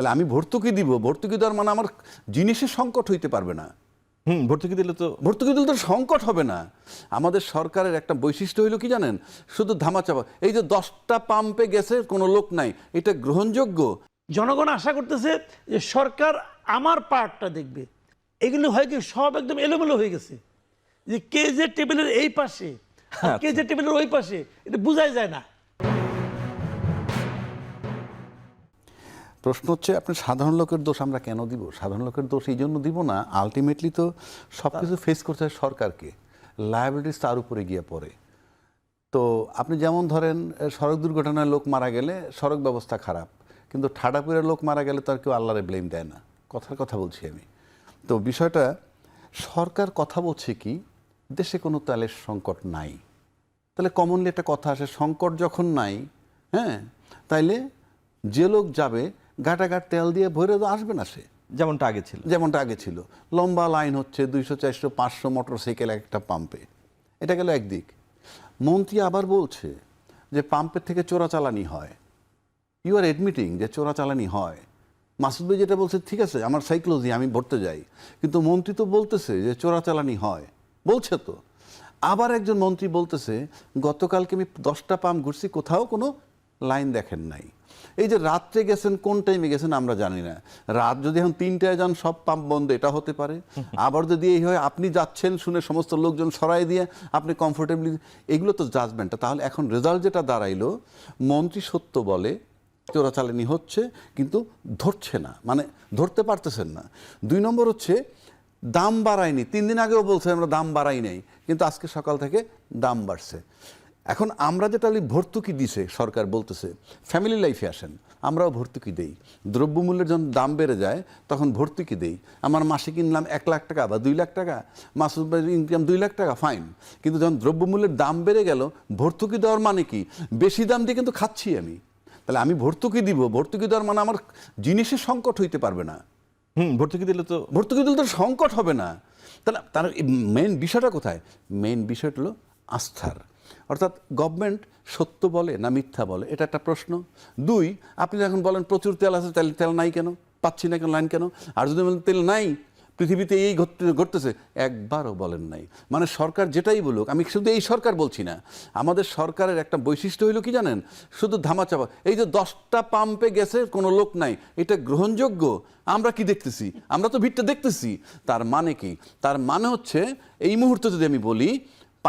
তাহলে আমি ভর্তুকি দিব, ভর্তুকি দেওয়ার মানে আমার জিনিসের সংকট হইতে পারবে না। ভর্তুকি দিলে তো সংকট হবে না। আমাদের সরকারের একটা বৈশিষ্ট্য হইল কি জানেন, শুধু ধামাচাপা। এই যে 10টা পাম্পে গেছে কোনো লোক নাই, এটা গ্রহণযোগ্য? জনগণ আশা করতেছে যে সরকার আমার পার্টটা দেখবে। এগুলো হয় কি সব একদম এলোমেলো হয়ে গেছে, যে কে যে টেবিলের এই পাশে আর কে যে টেবিলের ওই পাশে, এটা বোঝাই যায় না। প্রশ্ন হচ্ছে, আপনি সাধারণ লোকের দোষ আমরা কেন দিব? সাধারণ লোকের দোষ এই জন্য দিব না, আলটিমেটলি তো সব কিছু ফেস করতে হয় সরকারকে, লায়াবিলিটিস তার উপরে গিয়ে পড়ে। তো আপনি যেমন ধরেন, সড়ক দুর্ঘটনায় লোক মারা গেলে সড়ক ব্যবস্থা খারাপ, কিন্তু ঠাডাপুরের লোক মারা গেলে তার কেউ আল্লাহরে ব্লেম দেয় না। কথার কথা বলছি আমি। তো বিষয়টা, সরকার কথা বলছে কি দেশে কোনো তেলের সংকট নাই, তাহলে কমনলি একটা কথা আসে, সংকট যখন নাই, হ্যাঁ, তাইলে যে লোক যাবে ঘাটাঘাট তেল দিয়ে ভরে আসবে না সে, যেমনটা আগে ছিল। লম্বা লাইন হচ্ছে, 200, 400, 500 মোটরসাইকেল একটা পাম্পে। এটা গেল একদিক। মন্ত্রী আবার বলছে যে পাম্পের থেকে চোরাচালানি হয়। ইউ আর এডমিটিং যে চোরাচালানি হয়। মাসুদ ভাই যেটা বলছে ঠিক আছে, আমার সাইকোলজি, আমি ভরতে যাই, কিন্তু মন্ত্রী তো বলতেছে যে চোরাচালানি হয়, বলছে তো। আবার একজন মন্ত্রী বলতেছে গতকালকে আমি 10টা পাম্প ঘুরছি, কোথাও কোনো লাইন দেখেন নাই। এই যে রাত্রে গেছেন, কোন টাইমে গেছেন আমরা জানি না। রাত যদি এখন 3টায় যান, সব পাম্প বন্ধ, এটা হতে পারে। আবার যদি এই হয় আপনি যাচ্ছেন শুনে সমস্ত লোকজন সরাই দিয়ে আপনি কমফোর্টেবলি, এগুলো তো জাজমেন্টটা। তাহলে এখন রেজাল্ট যেটা দাঁড়াইলো, মন্ত্রী সত্য বলে চোরাচালানি হচ্ছে, কিন্তু ধরছে না, মানে ধরতে পারতেছেন না। 2 নম্বর হচ্ছে দাম বাড়ায়নি। 3 দিন আগেও বলছে আমরা দাম বাড়াই নাই, কিন্তু আজকে সকাল থেকে দাম বাড়ছে। এখন আমরা যেটা ভর্তুকি দিছে সরকার বলতেছে, ফ্যামিলি লাইফে আসেন, আমরাও ভর্তুকি দেই। দ্রব্যমূল্যের যখন দাম বেড়ে যায় তখন ভর্তুকি দেই। আমার মাসে কিনলাম 1 লাখ টাকা বা 2 লাখ টাকা, মাসুদ ভাইয়ের ইনকাম 2 লাখ টাকা, ফাইন। কিন্তু যখন দ্রব্যমূল্যের দাম বেড়ে গেল, ভর্তুকি দেওয়ার মানে কি? বেশি দাম দিয়ে কিন্তু খাচ্ছি আমি। তাহলে আমি ভর্তুকি দিব, ভর্তুকি দেওয়ার মানে আমার জিনিসের সংকট হইতে পারবে না। ভর্তুকি দিলে তো সংকট হবে না। তাহলে তার মেইন বিষয়টা কোথায়? মেইন বিষয়টা হলো আস্থার। অর্থাৎ গভর্নমেন্ট সত্য বলে না মিথ্যা বলে, এটা একটা প্রশ্ন। 2, আপনি যখন বলেন প্রচুর তেল আছে, তাহলে তেল নাই কেন, পাচ্ছি না কেন, লাইন কেন? আর যদি বলেন তেল নাই, পৃথিবীতে এই ঘটতেছে, একবারও বলেন নাই। মানে সরকার যেটাই বলুক, আমি শুধু এই সরকার বলছি না, আমাদের সরকারের একটা বৈশিষ্ট্য হইল কি জানেন, শুধু ধামাচাপা। এই যে 10টা পাম্পে গেছে কোনো লোক নাই, এটা গ্রহণযোগ্য? আমরা কি দেখতেছি? আমরা তো ভিড়টা দেখতেছি। তার মানে কি? তার মানে হচ্ছে এই মুহূর্তে যদি আমি বলি,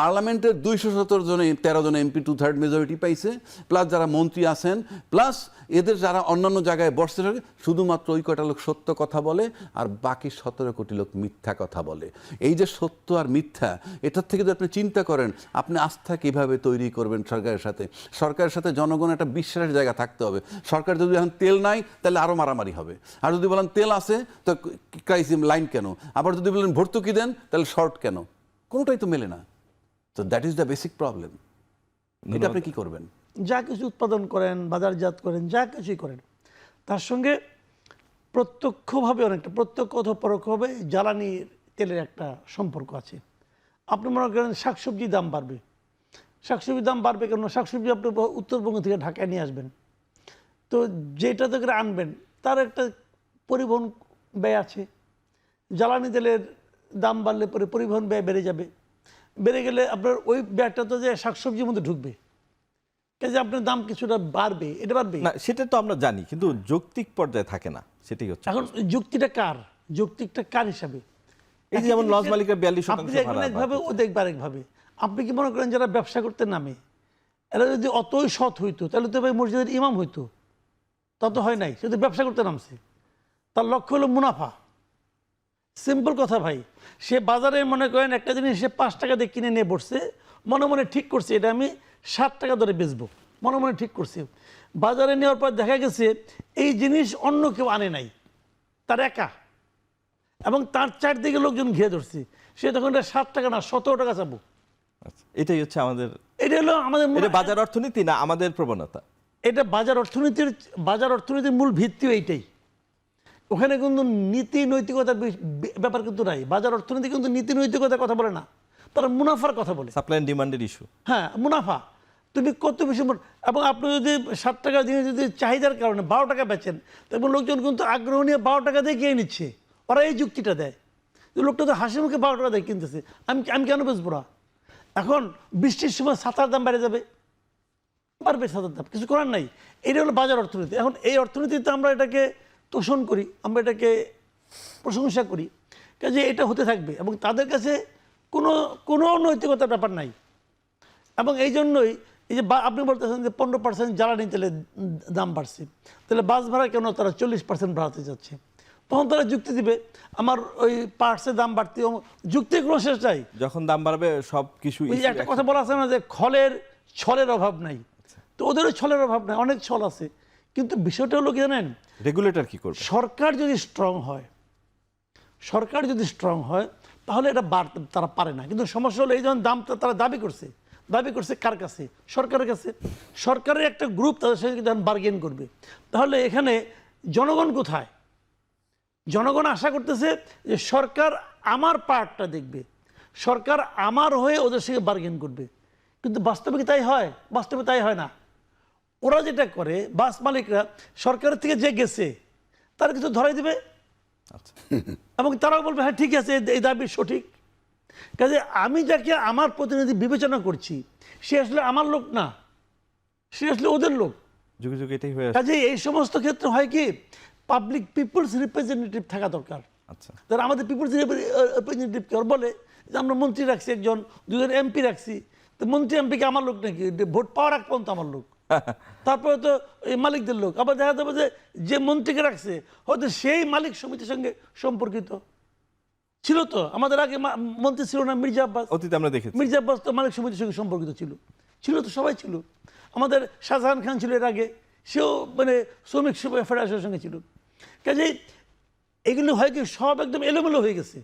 পার্লামেন্টের 217 জন 13 জন এমপি 2/3 মেজরিটি পাইছে, প্লাস যারা মন্ত্রী আছেন, প্লাস এদের যারা অন্যান্য জায়গায় বসতে থাকে, শুধুমাত্র ওই কটা লোক সত্য কথা বলে, আর বাকি 17 কোটি লোক মিথ্যা কথা বলে। এই যে সত্য আর মিথ্যা, এটার থেকে যদি আপনি চিন্তা করেন, আপনি আস্থা কিভাবে তৈরি করবেন সরকারের সাথে? সরকারের সাথে জনগণের একটা বিশ্বাসের জায়গা থাকতে হবে। সরকার যদি এখন তেল নাই, তাহলে আরও মারামারি হবে। আর যদি বলেন তেল আছে, তো ক্রাইসিস লাইন কেন? আবার যদি বলেন ভর্তুকি দেন, তাহলে শর্ট কেন? কোনোটাই তো মেলে না। So that is the basic problem. এটা আপনি কি করবেন? যা কিছু উৎপাদন করেন, বাজারজাত করেন, যা কিছুই করেন, তার সঙ্গে প্রত্যক্ষভাবে অনেকটা, প্রত্যক্ষ অথবা পরোক্ষভাবে জ্বালানি তেলের একটা সম্পর্ক আছে। আপনি মনে করেন শাকসবজির দাম বাড়বে, শাকসবজির দাম বাড়বে কেন? শাকসবজি আপনি উত্তরবঙ্গ থেকে ঢাকায় নিয়ে আসবেন, তো যেটা থেকে আনবেন তার একটা পরিবহন ব্যয় আছে। জ্বালানি তেলের দাম বাড়লে পরে পরিবহন ব্যয় বেড়ে যাবে, বেড়ে গেলে আপনার ওই ব্যাগটা তো যে শাকসবজির মধ্যে ঢুকবে, কাজে আপনার দাম কিছুটা বাড়বে। এটা বাড়বে না, সেটা তো আমরা জানি, কিন্তু যৌক্তিক পর্যায়ে থাকে না, সেটাই হচ্ছে এখন যুক্তিটা কার, যৌক্তিকটা কার হিসাবে? এই যে যেমন লজ মালিকের 42% আপনি দেখবেন একভাবে, ও দেখবে আরেকভাবে। আপনি কি মনে করেন যারা ব্যবসা করতে নামে, এরা যদি অতই সৎ হইতো, তাহলে তো ভাই মসজিদের ইমাম হইতো। তা তো হয় নাই, সে তো ব্যবসা করতে নামছে, তার লক্ষ্য হলো মুনাফা। সিম্পল কথা ভাই, সে বাজারে মনে করেন একটা জিনিস সে 5 টাকা দিয়ে কিনে নিয়ে বসছে, মনে মনে ঠিক করছে এটা আমি 7 টাকা ধরে বেচবো, মনে মনে ঠিক করছে। বাজারে নেওয়ার পর দেখা গেছে এই জিনিস অন্য কেউ আনে নাই, তার একা, এবং তার চারদিকে লোকজন ঘিরে ধরছে, সে তখন এটা 7 টাকা না 17 টাকা চাবো। এটাই হচ্ছে আমাদের, এটা হলো আমাদের বাজার অর্থনীতি না আমাদের প্রবণতা। এটা বাজার অর্থনীতির মূল ভিত্তি এইটাই। ওখানে কিন্তু নীতি নৈতিকতার ব্যাপার কিন্তু নাই। বাজার অর্থনীতি কিন্তু নীতি নৈতিকতার কথা বলে না, তারা মুনাফার কথা বলে, সাপ্লাই এন্ড ডিমান্ডের ইস্যু। হ্যাঁ মুনাফা। তুমি কত বেশি এবং আপনি যদি 7 টাকা দিয়ে যদি চাহিদার কারণে 12 টাকা বেচেন, তখন লোকজন কিন্তু আগ্রহ নিয়ে 12 টাকা দিয়ে কিনে নিচ্ছে। ওরা এই যুক্তিটা দেয় যে লোকটা তো হাসি মুখে 12 টাকা দিয়ে কিনতেছে, আমি কেন বেচবো না? এখন বৃষ্টির সময় ছাতার দাম বেড়ে যাবে, পারবে ছাতার দাম, কিছু করার নাই। এটা হলো বাজার অর্থনীতি। এখন এই অর্থনীতিতে আমরা এটাকে তোষণ করি, আমরা এটাকে প্রশংসা করি, কাজে এটা হতে থাকবে এবং তাদের কাছে কোনো নৈতিকতার ব্যাপার নাই। এবং এই জন্যই এই যে আপনি বলতেছেন যে 15% জ্বালানি তেলের দাম বাড়ছে, তাহলে বাস ভাড়া কেন তারা 40% বাড়াতে যাচ্ছে? তখন তারা যুক্তি দিবে আমার ওই পার্টসের দাম বাড়তে, যুক্তি কোনো শেষ চাই। যখন দাম বাড়বে সব কিছু ওই যে একটা কথা বলা আছে না যে ছলের অভাব নাই, তো ওদেরও ছলের অভাব নাই, অনেক ছল আছে। কিন্তু বিষয়টা হলো কি জানেন, রেগুলেটর কি করবে? সরকার যদি স্ট্রং হয় তাহলে এটা বাড়তে তারা পারে না। কিন্তু সমস্যা হলো এই যখন দামটা তারা দাবি করছে কার কাছে? সরকারের কাছে। সরকারের একটা গ্রুপ তাদের সঙ্গে যখন বার্গেন করবে, তাহলে এখানে জনগণ কোথায়? জনগণ আশা করতেছে যে সরকার আমার পার্টটা দেখবে, সরকার আমার হয়ে ওদের সঙ্গে বার্গেন করবে। কিন্তু বাস্তবে কি তাই হয়? বাস্তবে তাই হয় না। ওরা যেটা করে, বাস মালিকরা সরকারের থেকে যে গেছে তারা কিছু ধরাই দিবে, এবং তারাও বলবে হ্যাঁ ঠিক আছে, এই দাবি সঠিক। কাজে আমি যাকে আমার প্রতিনিধি বিবেচনা করছি, সে আসলে আমার লোক না, সে আসলে ওদের লোক। যুগে যুগে এটাই হয়ে আসছে। কাজে এই সমস্ত ক্ষেত্রে হয় কি, পিপলস রিপ্রেজেন্টেটিভ থাকা দরকার। আচ্ছা, তারা আমাদের পিপলস রিপ্রেজেন্টেটিভ কে বলে যে আমরা মন্ত্রী রাখছি, একজন 2জন এমপি রাখছি, তো মন্ত্রী এমপিকে আমার লোক নাকি? ভোট পাওয়ার আগ পর্যন্ত আমার লোক, তারপরে তো এই মালিকদের লোক। আবার দেখা যাবে যে মন্ত্রীকে রাখছে হয়তো সেই মালিক সমিতির সঙ্গে সম্পর্কিত ছিল। তো আমাদের আগে মন্ত্রী ছিল না মির্জা আব্বাস? অতীতে আমরা দেখেছি মির্জা আব্বাস তো মালিক সমিতির সঙ্গে সম্পর্কিত ছিল তো, সবাই ছিল। আমাদের শাহজাহান খান ছিল এর আগে, সেও মানে শ্রমিক ফেডারেশনের সঙ্গে ছিল। কাজেই এগুলো হয় কি, সব একদম এলোমেলো হয়ে গেছে,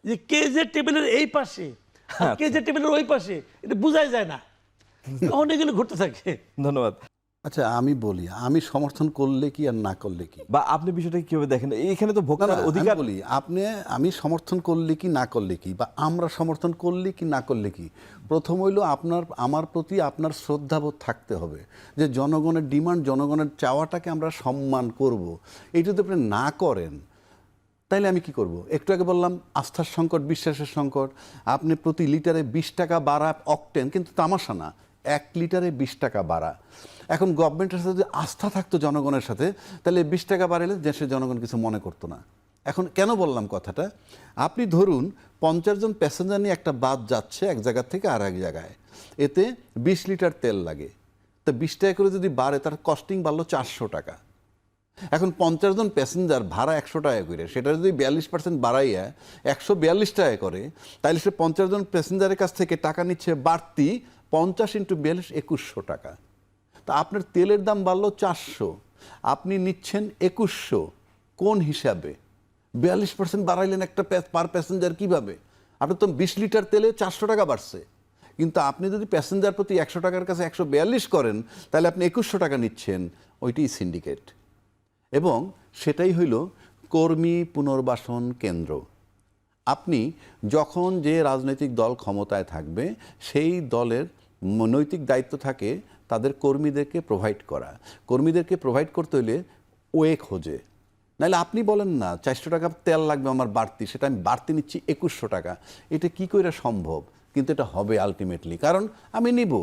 যে কে যে টেবিলের এই পাশে আর কে যে টেবিলের ওই পাশে, এটা বোঝাই যায় না, তখন এগুলো ঘটতে থাকে। ধন্যবাদ। আচ্ছা আমি বলি, আমি সমর্থন করলে কি আর না করলে কি, বা আপনি বিষয়টাকে কিভাবে দেখেন? এখানে তো না, ভোক্তার না, অধিকার। আমি বলি আমি সমর্থন করলে কি না করলে কি, বা আমরা সমর্থন করলে কি না করলে কি, প্রথম হইলো আমার প্রতি আপনার শ্রদ্ধাবোধ থাকতে হবে যে জনগণের ডিমান্ড, জনগণের চাওয়াটাকে আমরা সম্মান করব। এইটা যদি আপনি না করেন তাইলে আমি কি করব? একটু আগে বললাম আস্থার সংকট, বিশ্বাসের সংকট। আপনি প্রতি লিটারে 20 টাকা বাড়া অকটেন, কিন্তু তামাশা না, 1 লিটারে 20 টাকা বাড়া। এখন গভর্নমেন্টের সাথে যদি আস্থা থাকতো জনগণের সাথে, তাহলে 20 টাকা বাড়ালে দেশের জনগণ কিছু মনে করতো না। এখন কেন বললাম কথাটা, আপনি ধরুন 50 জন প্যাসেঞ্জার নিয়ে একটা বাস যাচ্ছে এক জায়গা থেকে আর এক জায়গায়, এতে 20 লিটার তেল লাগে। তো 20 টাকা করে যদি বাড়ে, তার কস্টিং বাড়লো 400 টাকা। এখন 50 জন প্যাসেঞ্জার ভাড়া 100 টাকা করে, সেটা যদি 42% বাড়াইয়া 142 টাকা করে, তাহলে সে 50 জন প্যাসেঞ্জারের কাছ থেকে টাকা নিচ্ছে বাড়তি 50 × 42 2100 টাকা। তা আপনার তেলের দাম বাড়লো 400, আপনি নিচ্ছেন 2100, কোন হিসাবে? 42% বাড়াইলেন একটা পার প্যাসেঞ্জার কিভাবে? আপনার তো 20 লিটার তেলে 400 টাকা বাড়ছে, কিন্তু আপনি যদি প্যাসেঞ্জার প্রতি 100 টাকার কাছে 142 করেন, তাহলে আপনি 2100 টাকা নিচ্ছেন। ওইটাই সিন্ডিকেট, এবং সেটাই হইল কর্মী পুনর্বাসন কেন্দ্র। আপনি যখন যে রাজনৈতিক দল ক্ষমতায় থাকবে, সেই দলের নৈতিক দায়িত্ব থাকে তাদের কর্মীদেরকে প্রোভাইড করা। কর্মীদেরকে প্রোভাইড করতে হলে ওয়ে খোঁজে। নাহলে আপনি বলেন না 400 টাকা তেল লাগবে আমার বাড়তি, সেটা আমি বাড়তি নিচ্ছি 2100 টাকা। এটা কি করে সম্ভব? কিন্তু এটা হবে আলটিমেটলি, কারণ আমি নিব।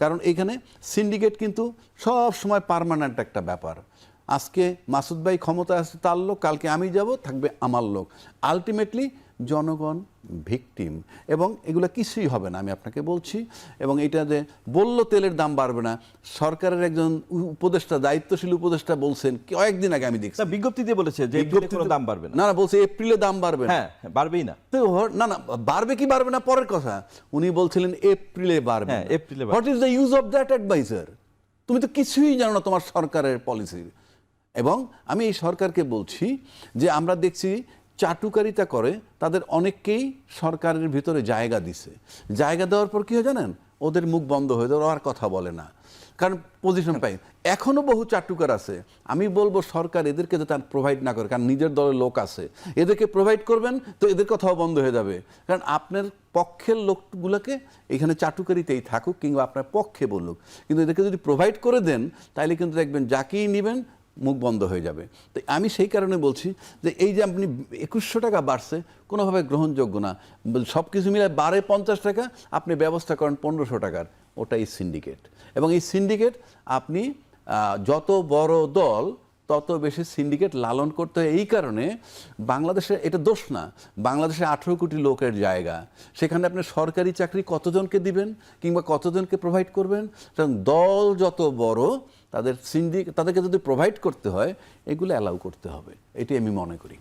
কারণ এখানে সিন্ডিকেট কিন্তু সব সময় পার্মানেন্ট একটা ব্যাপার। আজকে মাসুদ ভাই ক্ষমতা আছে তার লোক, কালকে আমি যাব, থাকবে আমার লোক। আলটিমেটলি জনগণ ভিকটিম, এবং এগুলো কিছুই হবে না, আমি আপনাকে বলছি। এবং এটা যে বললো তেলের দাম বাড়বে না, সরকারের একজন উপদেষ্টা, দায়িত্বশীল উপদেষ্টা বলছেন কয়েকদিন আগে, আমি দেখছি বিজ্ঞপ্তি দিয়ে বলেছে যে এপ্রিলে কোনো দাম বাড়বে না। না না, বলছে এপ্রিলে দাম বাড়বে না। হ্যাঁ, বাড়বেই না। তো না না, বাড়বে কি বাড়বে না পরের কথা, উনি বলছিলেন এপ্রিলে বাড়বে। হ্যাঁ, এপ্রিলে বাড়বে। What is the use of that adviser? তুমি তো কিছুই জানো না তোমার সরকারের পলিসির। এবং আমি এই সরকারকে বলছি যে আমরা দেখছি চাটুকারিতা করে তাদের অনেককেই সরকারের ভিতরে জায়গা দিছে। জায়গা দেওয়ার পর কী হয় জানেন? ওদের মুখ বন্ধ হয়ে যায়, ওরা আর কথা বলে না। কারণ পজিশন পাই। এখনো বহু চাটুকার আছে, আমি বলবো সরকার এদেরকে যাতে প্রোভাইড না করে, কারণ নিজের দলের লোক আছে, এদেরকে প্রোভাইড করবেন তো এদের কথাও বন্ধ হয়ে যাবে। কারণ আপনার পক্ষের লোকগুলোকে এখানে চাটুকারিতেই থাকুক কিংবা আপনার পক্ষে বলুক, কিন্তু এদেরকে যদি প্রোভাইড করে দেন তাহলে কিন্তু দেখবেন যাকেই নেবেন মুখ বন্ধ হয়ে যাবে। তো আমি সেই কারণে বলছি যে এই যে আপনি 2100 টাকা বাড়ছে কোনোভাবে গ্রহণযোগ্য না। সব কিছু মিলে বাড়ে 50 টাকা, আপনি ব্যবস্থা করেন 1500 টাকার, ওটাই সিন্ডিকেট। এবং এই সিন্ডিকেট আপনি যত বড় দল তত বেশি সিন্ডিকেট লালন করতে হয়। এই কারণে বাংলাদেশে এটা দোষ না, বাংলাদেশে 18 কোটি লোকের জায়গা, সেখানে আপনি সরকারি চাকরি কতজনকে দিবেন কিংবা কতজনকে প্রোভাইড করবেন। কারণ দল যত বড় তাদেরকে যদি প্রোভাইড করতে হয় এগুলো অ্যালাউ করতে হবে, এটি আমি মনে করি।